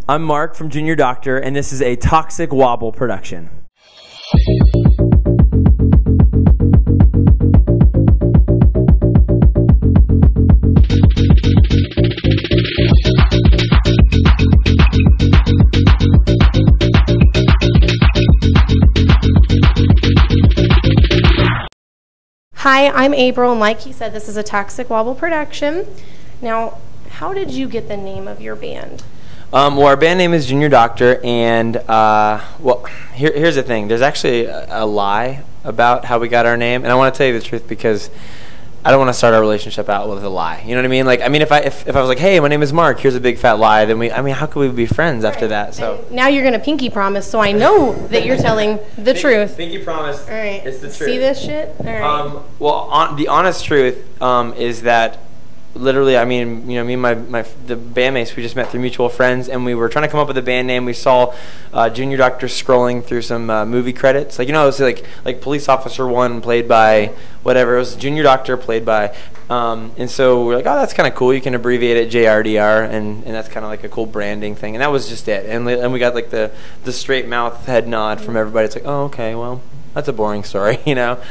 I'm Mark from Junior Doctor, and this is a Toxic Wobble production. Hi, I'm April, and like he said, this is a Toxic Wobble production. Now, how did you get the name of your band? Well, our band name is Junior Doctor, and here's the thing. There's actually a lie about how we got our name, and I want to tell you the truth because I don't want to start our relationship out with a lie. You know what I mean? Like, I mean, if I was like, hey, my name is Mark, here's a big fat lie, then how could we be friends after that? So and now you're gonna pinky promise, so I know that you're telling the truth. Pinky promise. All right. It's the truth. See this shit? All right. Well, the honest truth is that literally, I mean, you know, me and the bandmates, we just met through mutual friends, and we were trying to come up with a band name. We saw Junior Doctor scrolling through some movie credits, like, you know, it was like Police Officer 1 played by whatever. It was Junior Doctor played by, and so we're like, oh, that's kind of cool. You can abbreviate it JRDR, and that's kind of like a cool branding thing. And that was just it. And we got like the straight mouth head nod from everybody. It's like, oh, okay, well, that's a boring story, you know.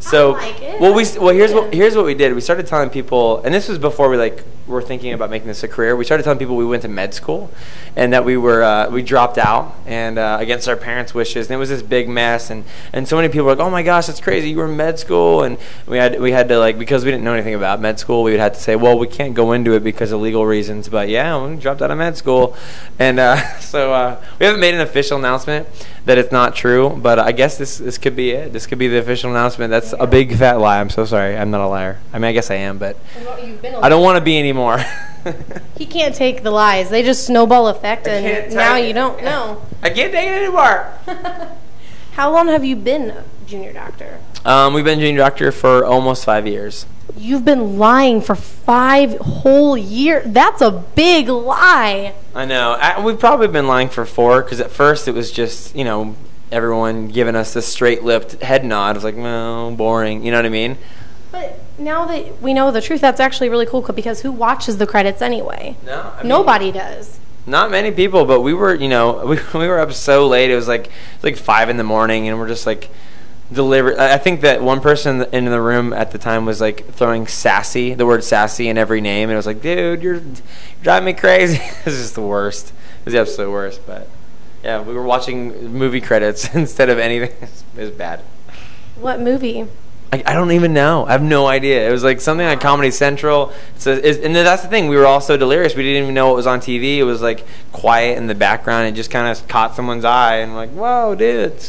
So, I like it. Here's what we did. We started telling people, and this was before we were thinking about making this a career. We started telling people we went to med school, and that we dropped out, and against our parents' wishes. And it was this big mess, and so many people were like, oh my gosh, that's crazy. You were in med school, and we had to, like, because we didn't know anything about med school, we would have to say, well, we can't go into it because of legal reasons. But yeah, we dropped out of med school, and so we haven't made an official announcement that it's not true. But I guess this could be it. This could be the official announcement. That's a big fat lie. I'm so sorry. I'm not a liar. I mean, I guess I am, but I don't want to be anymore. He can't take the lies. They just snowball effect, and now you don't know. I can't take it anymore. How long have you been Junior Doctor? We've been Junior Doctor for almost 5 years. You've been lying for 5 whole years. That's a big lie. I know. We've probably been lying for 4, because at first it was just, you know, everyone giving us this straight-lipped head nod. It was like, no, boring. You know what I mean? But now that we know the truth, that's actually really cool, because who watches the credits anyway? No, I mean, nobody does. Not many people, but we were, you know, we were up so late. It was like 5 in the morning, and we're just like I think that one person in the room at the time was like throwing the word sassy in every name, and it was like, dude, you're driving me crazy. It was just the worst. It was the absolute worst. But yeah, we were watching movie credits instead of anything. It was bad. What movie? I don't even know. I have no idea. It was like something on Comedy Central. And that's the thing. We were all so delirious. We didn't even know what was on TV. It was like quiet in the background. It just kind of caught someone's eye, and we're like, whoa, dude,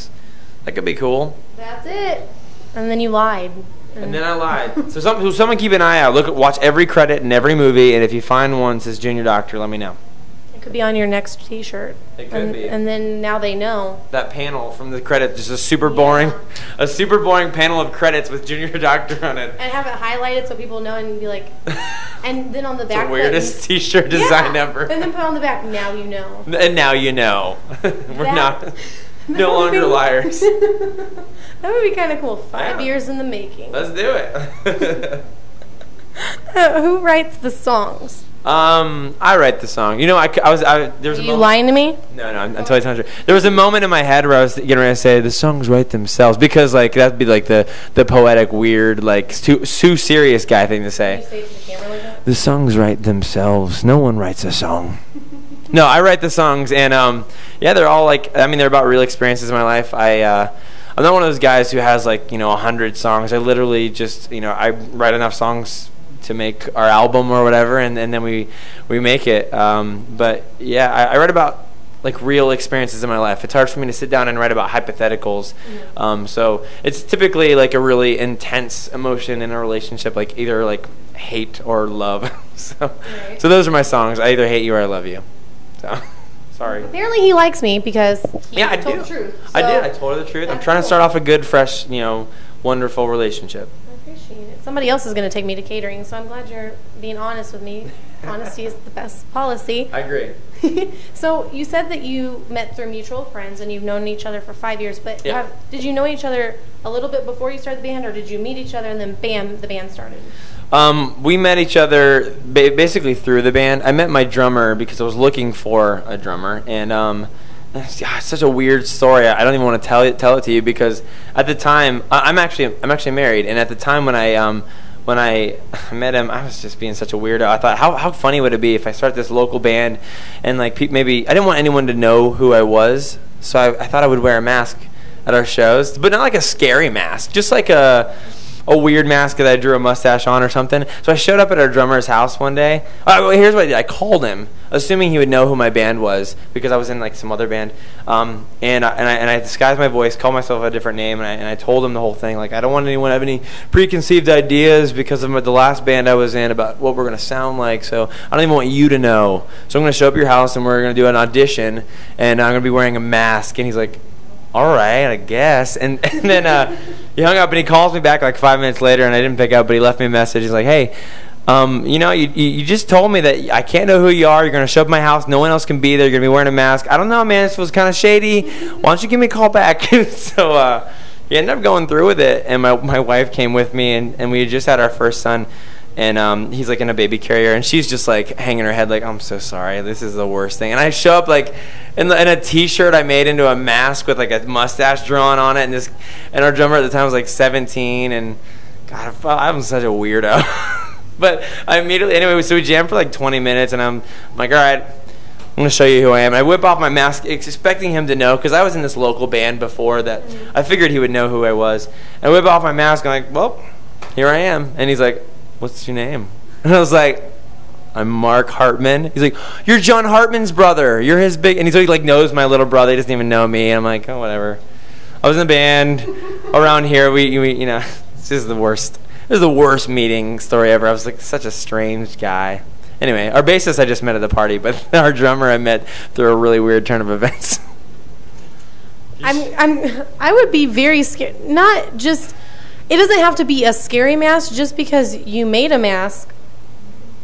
that could be cool. That's it. And then you lied. And then I lied. So someone keep an eye out. Watch every credit in every movie, and if you find one that says Junior Doctor, let me know. It could be on your next T-shirt. It could be. And then now they know. That panel from the credit, just a super boring panel of credits with Junior Doctor on it. And have it highlighted so people know, and be like, and then on the back. The weirdest T-shirt design ever. And then put on the back, now you know. And now you know. We're not no longer liars. That would be kind of cool. 5 years in the making. Let's do it. Who writes the songs? I write the song. You know, there was a moment. You lying to me? No, I'm totally telling you. There was a moment in my head where I was getting ready to say the songs write themselves, because like that'd be like the poetic, weird, like too serious guy thing to say. Can you say it to the camera like that? The songs write themselves. No one writes a song. No, I write the songs, and yeah, they're all like, I mean, they're about real experiences in my life. I'm not one of those guys who has like, you know, 100 songs. I literally just, you know, I write enough songs to make our album or whatever, and then we make it. But yeah, I write about like real experiences in my life. It's hard for me to sit down and write about hypotheticals. Mm-hmm. So it's typically like a really intense emotion in a relationship, like either like hate or love. So those are my songs. I either hate you or I love you. So sorry. Apparently he likes me because he I told do. The truth. I did. I told her the truth. I'm trying to start off a good, fresh, you know, wonderful relationship. I appreciate it. Somebody else is going to take me to catering, so I'm glad you're being honest with me. Honesty is the best policy. I agree. So you said that you met through mutual friends and you've known each other for 5 years, but did you know each other a little bit before you started the band, or did you meet each other and then bam, the band started? We met each other basically through the band. I met my drummer because I was looking for a drummer, and it's such a weird story. I don't even want to tell it to you because at the time I'm actually married, and at the time when I met him, I was just being such a weirdo. I thought, how funny would it be if I start this local band, and like maybe I didn't want anyone to know who I was, so I thought I would wear a mask at our shows, but not like a scary mask, just like a weird mask that I drew a mustache on or something. So I showed up at our drummer's house one day. Here's what I did. I called him, assuming he would know who my band was because I was in like some other band. And I disguised my voice, called myself a different name, and I told him the whole thing. Like, I don't want anyone to have any preconceived ideas because of the last band I was in about what we're going to sound like. So I don't even want you to know. So I'm going to show up at your house and we're going to do an audition, and I'm going to be wearing a mask. And he's like, all right, I guess. And then he hung up and he calls me back like 5 minutes later, and I didn't pick up, but he left me a message. He's like, hey, you just told me that I can't know who you are. You're going to show up at my house. No one else can be there. You're going to be wearing a mask. I don't know, man. This was kind of shady. Why don't you give me a call back? So he ended up going through with it, and my wife came with me, and we had just had our first son. And he's like in a baby carrier, and she's just like hanging her head like, I'm so sorry, this is the worst thing. And I show up like in a t-shirt I made into a mask with like a mustache drawn on it, and our drummer at the time was like 17, and God, I'm such a weirdo. But anyway, so we jammed for like 20 minutes, and I'm like, all right, I'm going to show you who I am. And I whip off my mask, expecting him to know, because I was in this local band before that I figured he would know who I was. And I whip off my mask, and I'm like, well, here I am. And he's like, what's your name? And I was like, I'm Mark Hartman. He's like, you're John Hartman's brother. You're his big... And he like knows my little brother. He doesn't even know me. And I'm like, oh, whatever. I was in a band around here. We it's just the worst. It was the worst meeting story ever. I was like such a strange guy. Anyway, our bassist I just met at the party, but our drummer I met through a really weird turn of events. I would be very scared. Not just... It doesn't have to be a scary mask just because you made a mask.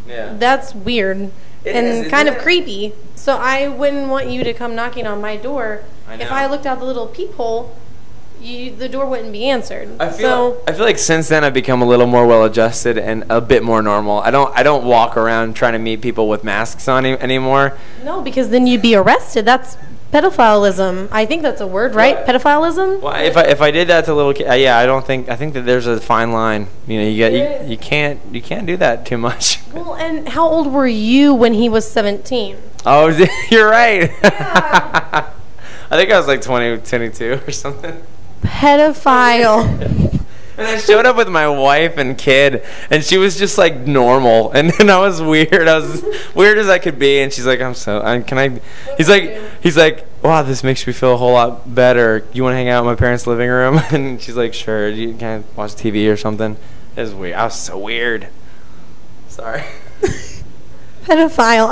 Yeah. That's weird and kind of creepy. So I wouldn't want you to come knocking on my door. If I looked out the little peephole, the door wouldn't be answered. I feel like since then I've become a little more well-adjusted and a bit more normal. I don't walk around trying to meet people with masks on anymore. No, because then you'd be arrested. That's pedophilism. I think that's a word, right? What? Pedophilism? Well, if I did that to little kids, yeah, I think that there's a fine line. You can't do that too much. Well, and how old were you when he was 17? Oh, you're right. Yeah. I think I was like 22 or something. Pedophile. And I showed up with my wife and kid, and she was just like normal, and then I was weird. I was weird as I could be, and she's like, He's like, wow, this makes me feel a whole lot better. You want to hang out in my parents' living room? And she's like, sure. You can watch TV or something. It was weird. I was so weird. Sorry. Pedophile.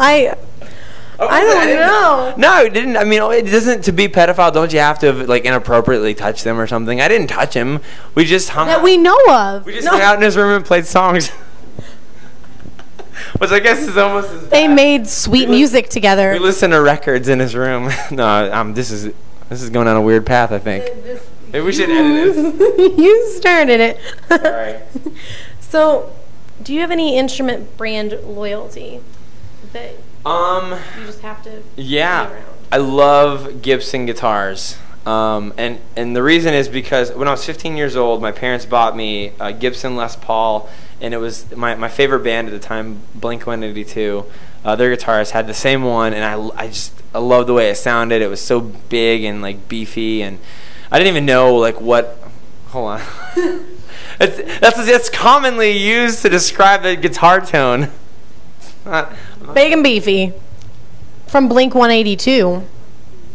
I don't know. No, it didn't. I mean, it doesn't. To be pedophile, don't you have to like inappropriately touch them or something? I didn't touch him. We just hung that out. We know of. We just hung out in his room and played songs. Which I guess is almost as bad. They made sweet music together. We listened to records in his room. No, this is going on a weird path, I think. Maybe we should edit this. You started it. Sorry. So, do you have any instrument brand loyalty that you just have to be around? I love Gibson guitars. And the reason is because when I was 15 years old, my parents bought me a Gibson Les Paul, and it was my favorite band at the time, Blink-182. Their guitarist had the same one, and I loved the way it sounded. It was so big and like beefy, and I didn't even know like what. Hold on. That's commonly used to describe the guitar tone. Big and beefy. From Blink-182.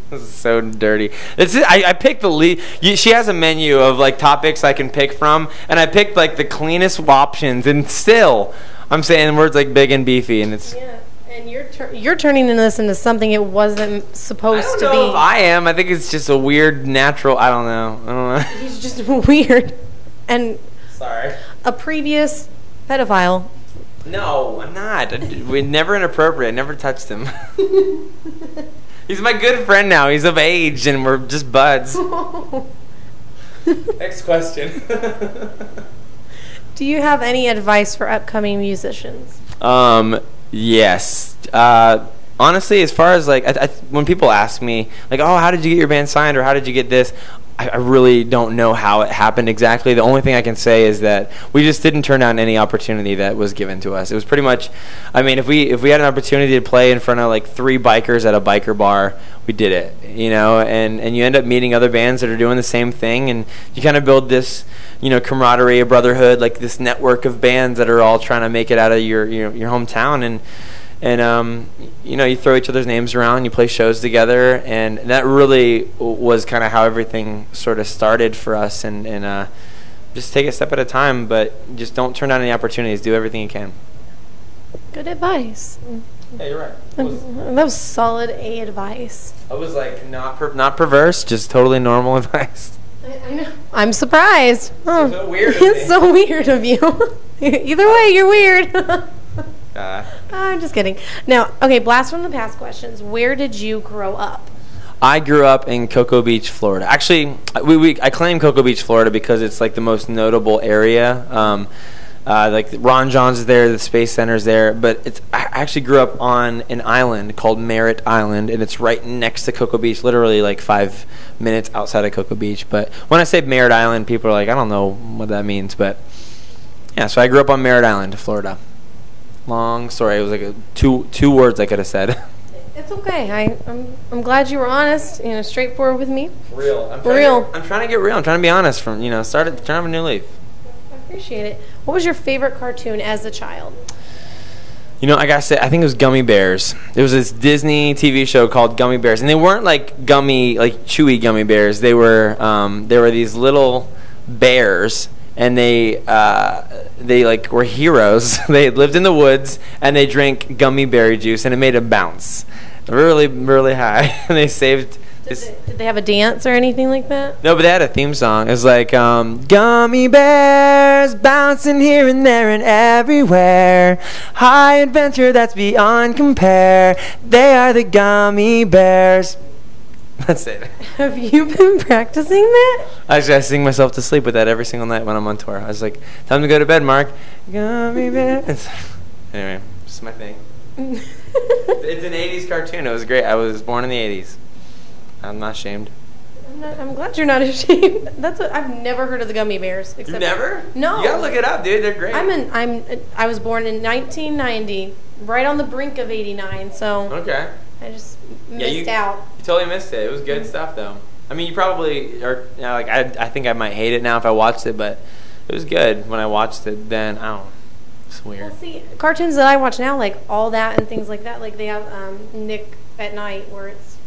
This is so dirty. I picked the lead. She has a menu of like topics I can pick from, and I picked like the cleanest options, and still I'm saying words like big and beefy, and it's. Yeah, and you're turning this into something it wasn't supposed to be. I don't know if I am. I think it's just a weird natural. I don't know. He's just weird, and sorry. A previous pedophile. No, I'm not. We're never inappropriate. I never touched him. He's my good friend now. He's of age, and we're just buds. Next question. Do you have any advice for upcoming musicians? Yes. Honestly, as far as like, when people ask me, like, oh, how did you get your band signed, or how did you get this? I really don't know how it happened exactly. The only thing I can say is that we just didn't turn down any opportunity that was given to us. It was pretty much, I mean, if we had an opportunity to play in front of like 3 bikers at a biker bar, we did it, you know, and you end up meeting other bands that are doing the same thing, and you kind of build this, you know, camaraderie, a brotherhood, like this network of bands that are all trying to make it out of your hometown, and you know, you throw each other's names around, you play shows together, and that really was kind of how everything sort of started for us, and just take it a step at a time, but just don't turn down any opportunities. Do everything you can. Good advice. Yeah, you're right. That was solid A advice. I was like not perverse, just totally normal advice. I know. I'm surprised. So weird of It's so weird of you. Either way, you're weird. I'm just kidding. Now, okay, blast from the past questions. Where did you grow up? I grew up in Cocoa Beach, Florida. Actually, I claim Cocoa Beach, Florida because it's like the most notable area. Like Ron John's is there, the Space Center's there, but I actually grew up on an island called Merritt Island, and it's right next to Cocoa Beach, literally like 5 minutes outside of Cocoa Beach. But when I say Merritt Island, people are like, I don't know what that means, but yeah. So I grew up on Merritt Island, Florida. Long story. It was like two words I could have said. It's okay. I'm glad you were honest, you know, straightforward with me. Real. I'm trying to get real. I'm trying to be honest. From trying to have a new leaf. I appreciate it. What was your favorite cartoon as a child? You know, I gotta say, I think it was Gummy Bears. There was this Disney TV show called Gummy Bears, and they weren't like chewy gummy bears. They were these little bears. And they like were heroes. They lived in the woods, and they drank gummy berry juice, and it made them bounce really, really high. And they saved. Did they have a dance or anything like that? No, but they had a theme song. It was like gummy bears bouncing here and there and everywhere. High adventure that's beyond compare. They are the gummy bears. That's it. Have you been practicing that? Actually, I sing myself to sleep with that every single night when I'm on tour. I was like, time to go to bed, Mark. Gummy bears. Anyway, it's my thing. It's an 80s cartoon. It was great. I was born in the 80s. I'm not ashamed. I'm glad you're not ashamed. I've never heard of the Gummy Bears. You never? No. You gotta look it up, dude. They're great. I was born in 1990, right on the brink of 89. So okay. I just missed out. You totally missed it. It was good stuff, though. I mean, you probably are. You know, like I think I might hate it now if I watched it, but it was good when I watched it. Then I don't know. It's weird. Well, see, cartoons that I watch now, like All That and things like that, like they have Nick at Night, where it's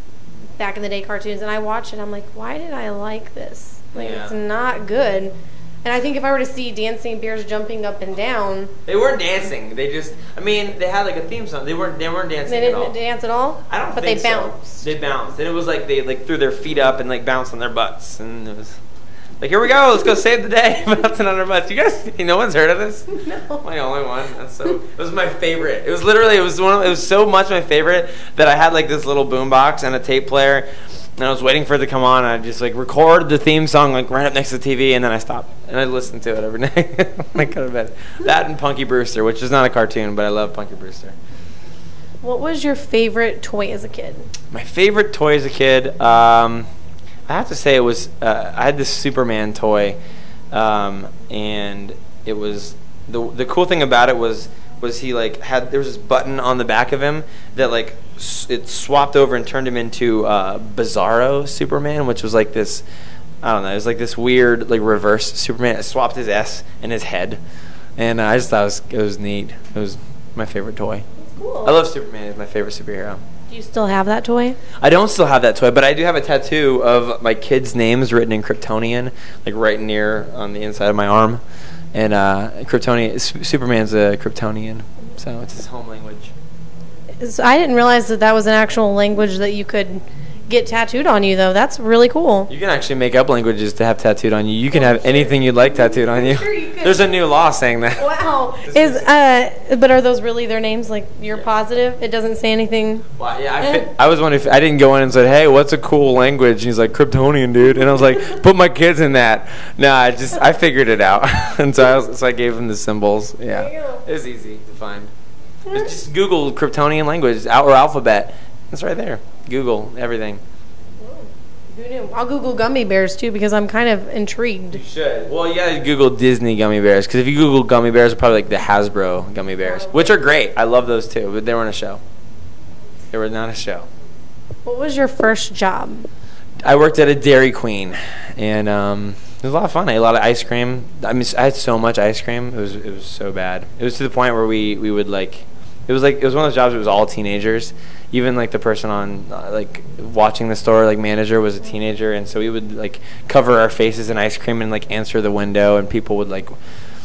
back in the day cartoons, and I watch it. I'm like, why did I like this? Like, It's not good. And I think if I were to see dancing bears jumping up and down, they weren't dancing. They just, I mean, they had like a theme song. They weren't dancing. They didn't dance at all. I don't but think they so. bounced. They bounced, and it was like they like threw their feet up and like bounced on their butts, and it was like, here we go, let's go save the day, bouncing on our butts. You guys, no one's heard of this? No. My only one. It was my favorite. It was literally, it was so much my favorite that I had like this little boombox and a tape player. And I was waiting for it to come on, and I just like recorded the theme song like right up next to the TV, and then I stopped and I listened to it every night. I go to bed. That and Punky Brewster, which is not a cartoon, but I love Punky Brewster. What was your favorite toy as a kid? My favorite toy as a kid, I have to say it was I had this Superman toy, and it was the cool thing about it was he like there was this button on the back of him that like it swapped over and turned him into Bizarro Superman, which was like this, I don't know, it was like this weird like reverse Superman. It swapped his S and his head, and I just thought it was neat. It was my favorite toy. That's cool. I love Superman. He's my favorite superhero. Do you still have that toy? I don't still have that toy, but I do have a tattoo of my kids' names written in Kryptonian, like right near on the inside of my arm. And Superman's a Kryptonian, so it's his home language. So I didn't realize that was an actual language that you could get tattooed on you, though. That's really cool. You can actually make up languages to have tattooed on you. You can have anything you'd like tattooed on you. Sure you could. There's a new law saying that. Wow. But are those really their names? Like, you're positive? It doesn't say anything? Well, yeah, I was wondering if I didn't go in and said, hey, what's a cool language? And he's like, Kryptonian, dude. And I was like, put my kids in that. No, I figured it out. And so I gave him the symbols. Yeah. It was easy to find. Just Google Kryptonian language or alphabet. It's right there. Google everything. Who knew? I'll Google gummy bears too because I'm kind of intrigued. You should. Well, you gotta Google Disney gummy bears because if you Google gummy bears, it's probably like the Hasbro gummy bears, which are great. I love those too, but they weren't a show. They were not a show. What was your first job? I worked at a Dairy Queen, and it was a lot of fun. I ate a lot of ice cream. I mean, I had so much ice cream. It was so bad. It was to the point where we would like. It was one of those jobs. It was all teenagers. Even like the person on like watching the store, like manager, was a teenager, and so we would like cover our faces in ice cream and like answer the window, and people would like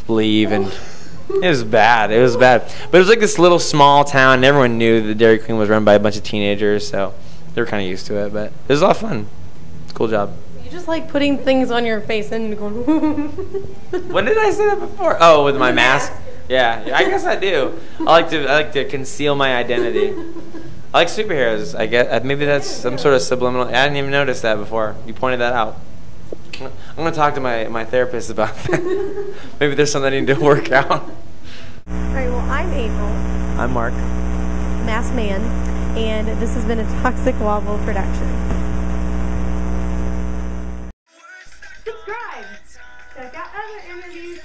leave, and it was bad. It was bad. But it was like this little small town, and everyone knew the Dairy Queen was run by a bunch of teenagers, so they were kind of used to it. But it was a lot of fun. It's a cool job. You just like putting things on your face and going. When did I say that before? Oh, with my mask. Yeah, I guess I do. I like to conceal my identity. I like superheroes. I guess maybe that's some sort of subliminal. I didn't even notice that before. You pointed that out. I'm gonna talk to my therapist about that. Maybe there's something I need to work out. All right. Well, I'm April. I'm Mark. Masked Man, and this has been a Toxic Wobble production. Subscribe. Check out other interviews.